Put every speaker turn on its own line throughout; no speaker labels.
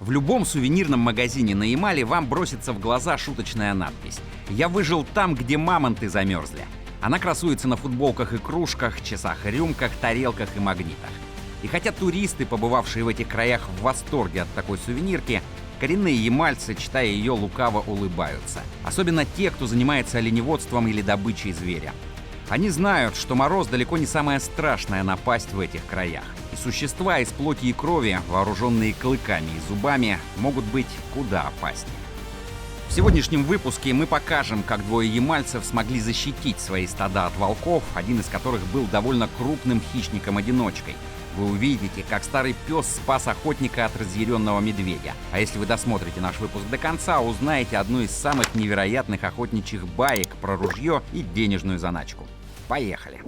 В любом сувенирном магазине на Ямале вам бросится в глаза шуточная надпись «Я выжил там, где мамонты замерзли». Она красуется на футболках и кружках, часах и рюмках, тарелках и магнитах. И хотя туристы, побывавшие в этих краях, в восторге от такой сувенирки, коренные ямальцы, читая ее, лукаво улыбаются. Особенно те, кто занимается оленеводством или добычей зверя. Они знают, что мороз далеко не самая страшная напасть в этих краях. И существа из плоти и крови, вооруженные клыками и зубами, могут быть куда опаснее. В сегодняшнем выпуске мы покажем, как двое ямальцев смогли защитить свои стада от волков, один из которых был довольно крупным хищником-одиночкой. Вы увидите, как старый пес спас охотника от разъяренного медведя. А если вы досмотрите наш выпуск до конца, узнаете одну из самых невероятных охотничьих баек про ружье и денежную заначку. Поехали!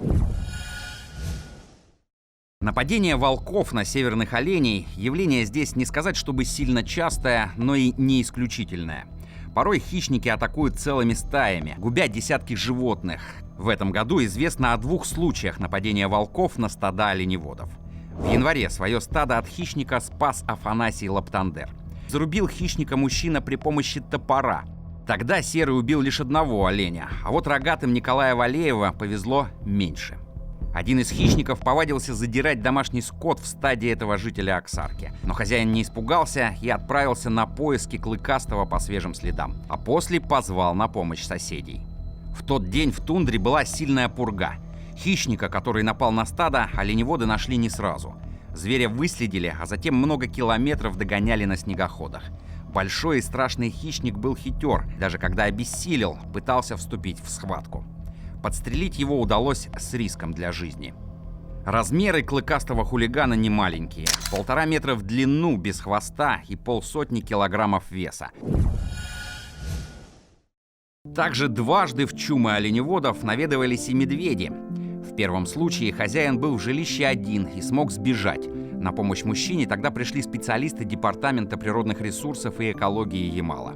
Нападение волков на северных оленей – явление здесь не сказать, чтобы сильно частое, но и не исключительное. Порой хищники атакуют целыми стаями, губя десятки животных. В этом году известно о 2 случаях нападения волков на стада оленеводов. В январе свое стадо от хищника спас Афанасий Лаптандер. Зарубил хищника мужчина при помощи топора. Тогда Серый убил лишь одного оленя, а вот рогатым Николая Валеева повезло меньше. Один из хищников повадился задирать домашний скот в стаде этого жителя Оксарки. Но хозяин не испугался и отправился на поиски клыкастого по свежим следам. А после позвал на помощь соседей. В тот день в тундре была сильная пурга. Хищника, который напал на стадо, оленеводы нашли не сразу. Зверя выследили, а затем много километров догоняли на снегоходах. Большой и страшный хищник был хитер, даже когда обессилел, пытался вступить в схватку. Подстрелить его удалось с риском для жизни. Размеры клыкастого хулигана не маленькие. 1,5 метра в длину, без хвоста и 150 килограммов веса. Также дважды в чумы оленеводов наведывались и медведи. В первом случае хозяин был в жилище один и смог сбежать. На помощь мужчине тогда пришли специалисты Департамента природных ресурсов и экологии Ямала.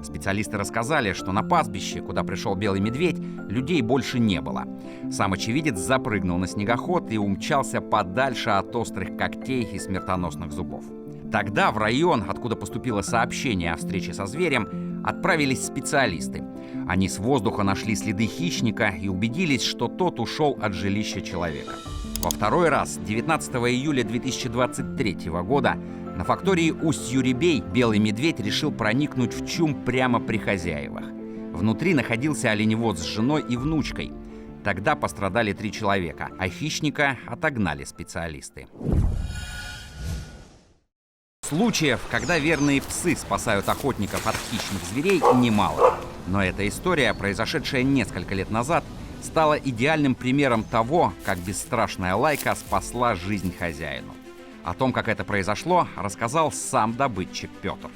Специалисты рассказали, что на пастбище, куда пришел белый медведь, людей больше не было. Сам очевидец запрыгнул на снегоход и умчался подальше от острых когтей и смертоносных зубов. Тогда в район, откуда поступило сообщение о встрече со зверем, отправились специалисты. Они с воздуха нашли следы хищника и убедились, что тот ушел от жилища человека. Во второй раз, 19 июля 2023 года, на фактории Усть-Юребей белый медведь решил проникнуть в чум прямо при хозяевах. Внутри находился оленевод с женой и внучкой. Тогда пострадали 3 человека, а хищника отогнали специалисты. Случаев, когда верные псы спасают охотников от хищных зверей, немало. Но эта история, произошедшая несколько лет назад, стала идеальным примером того, как бесстрашная лайка спасла жизнь хозяину. О том, как это произошло, рассказал сам добытчик Петр.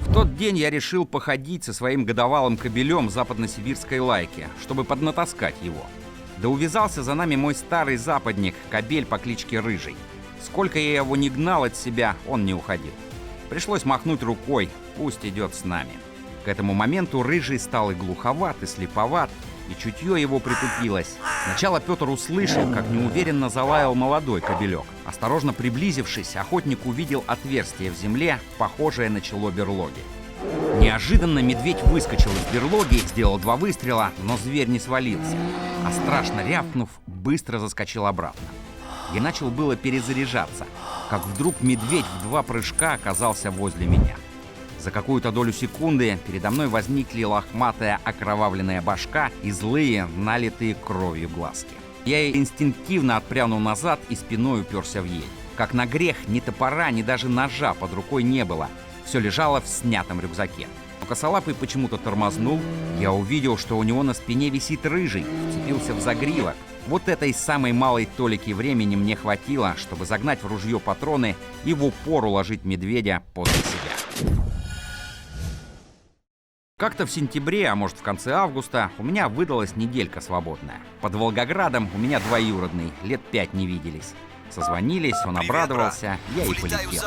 В тот день я решил походить со своим годовалым кобелем западносибирской лайки, чтобы поднатаскать его. Да увязался за нами мой старый западник, кобель по кличке Рыжий. Сколько я его не гнал от себя, он не уходил. Пришлось махнуть рукой, пусть идет с нами. К этому моменту Рыжий стал и глуховат, и слеповат, и чутье его притупилось. Сначала Петр услышал, как неуверенно залаял молодой кобелек. Осторожно приблизившись, охотник увидел отверстие в земле, похожее на чело берлоги. Неожиданно медведь выскочил из берлоги, сделал 2 выстрела, но зверь не свалился, а страшно рявкнув, быстро заскочил обратно. Я начал было перезаряжаться, как вдруг медведь в 2 прыжка оказался возле меня. За какую-то долю секунды передо мной возникли лохматая окровавленная башка и злые, налитые кровью глазки. Я инстинктивно отпрянул назад и спиной уперся в ель. Как на грех, ни топора, ни даже ножа под рукой не было. Все лежало в снятом рюкзаке. Но косолапый почему-то тормознул. Я увидел, что у него на спине висит Рыжий, вцепился в загривок. Вот этой самой малой толики времени мне хватило, чтобы загнать в ружье патроны и в упор уложить медведя подле себя. Как-то в сентябре, а может в конце августа, у меня выдалась неделька свободная. Под Волгоградом у меня двоюродный, лет 5 не виделись. Созвонились, он обрадовался, я и полетел.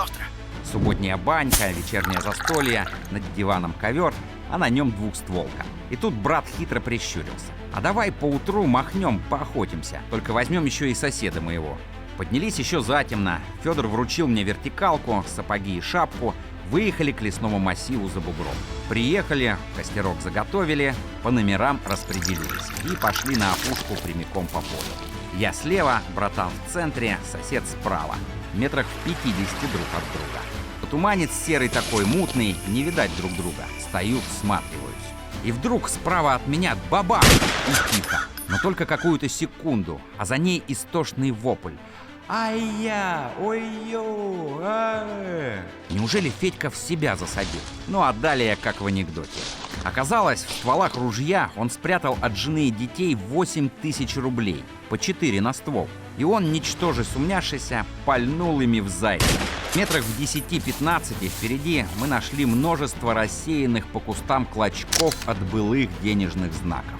Субботняя банька, вечернее застолье, над диваном ковер, а на нем двухстволка. И тут брат хитро прищурился. А давай поутру махнем, поохотимся, только возьмем еще и соседа моего. Поднялись еще затемно. Федор вручил мне вертикалку, сапоги и шапку, Выехали к лесному массиву за бугром. Приехали, костерок заготовили, по номерам распределились и пошли на опушку прямиком по полю. Я слева, братан в центре, сосед справа. Метрах в 50 друг от друга. Туманец серый такой, мутный, не видать друг друга. Стою, всматриваюсь. И вдруг справа от меня бабах! И тихо. Но только какую-то секунду, а за ней истошный вопль. Ай-я! Ой-ё! Неужели Федька в себя засадил? Ну а далее, как в анекдоте. Оказалось, в стволах ружья он спрятал от жены и детей 8000 рублей, по 4 на ствол. И он, ничтоже сумняшися, пальнул ими в зайца. Метрах в 10-15 впереди мы нашли множество рассеянных по кустам клочков от былых денежных знаков.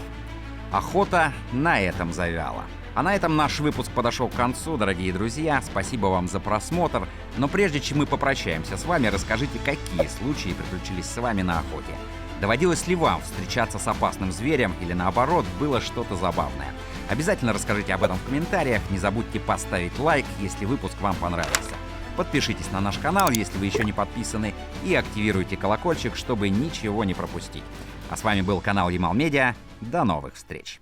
Охота на этом завяла. А на этом наш выпуск подошел к концу, дорогие друзья. Спасибо вам за просмотр. Но прежде чем мы попрощаемся с вами, расскажите, какие случаи приключились с вами на охоте. Доводилось ли вам встречаться с опасным зверем или наоборот, было что-то забавное? Обязательно расскажите об этом в комментариях. Не забудьте поставить лайк, если выпуск вам понравился. Подпишитесь на наш канал, если вы еще не подписаны, и активируйте колокольчик, чтобы ничего не пропустить. А с вами был канал Ямал Медиа. До новых встреч!